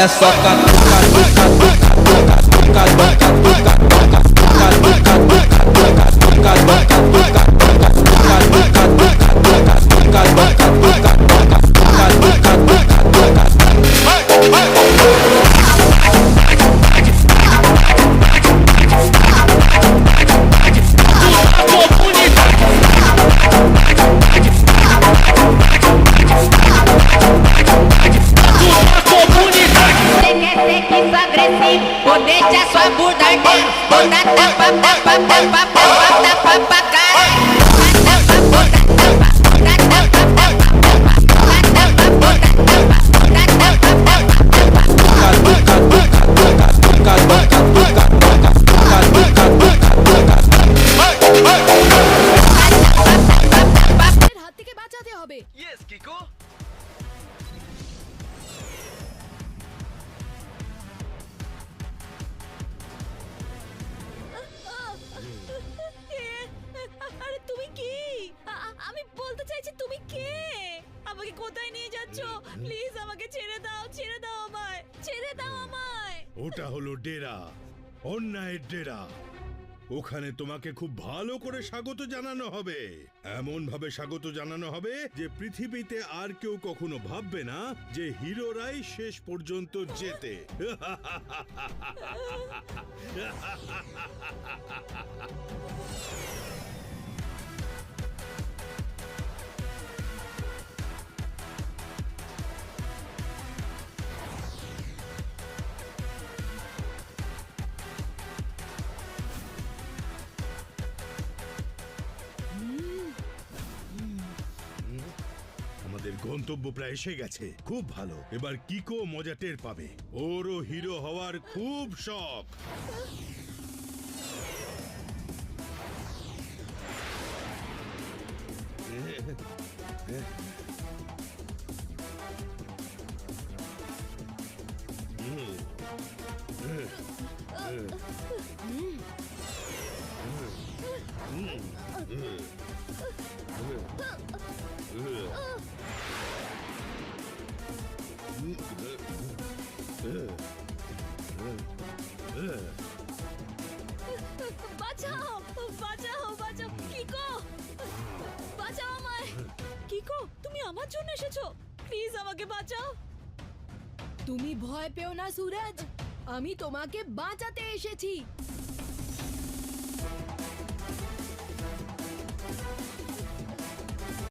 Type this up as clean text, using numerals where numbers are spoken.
É só vou deixar sua bunda arder. Vou dar tapa, tapa, tapa, tapa, tapa pra caralho. হাত থেকে বাঁচাতে হবে। Yes Kiko. আরে তুমি কি? আমি বলতে চাইছি তুমি কে? আমাকে কোথায় নিয়ে যাচ্ছ? প্লিজ আমাকে ছেড়ে দাও, ছেড়ে দাও আমায়, ছেড়ে দাও আমায়। ওটা হলো ডেরা, অন্যায়ের ডেরা। ওখানে তোমাকে খুব ভালো করে স্বাগত জানানো হবে, এমন ভাবে স্বাগত জানানো হবে যে পৃথিবীতে আর কেউ কখনো ভাববে না যে হিরোরাই শেষ পর্যন্ত জেতে। আমাদের গন্তব্য প্রায় এসে গেছে, খুব ভালো। এবার কিকো মজা টের পাবে, ওরও হিরো হওয়ার খুব শখ। বাঁচাও, বাঁচাও, বাঁচাও, কিকো, বাঁচাও আমায়। কিকো, তুমি আমার জন্য এসেছো? প্লিজ আমাকে বাঁচাও। তুমি ভয় পেও না সুরজ, আমি তোমাকে বাঁচাতে এসেছি।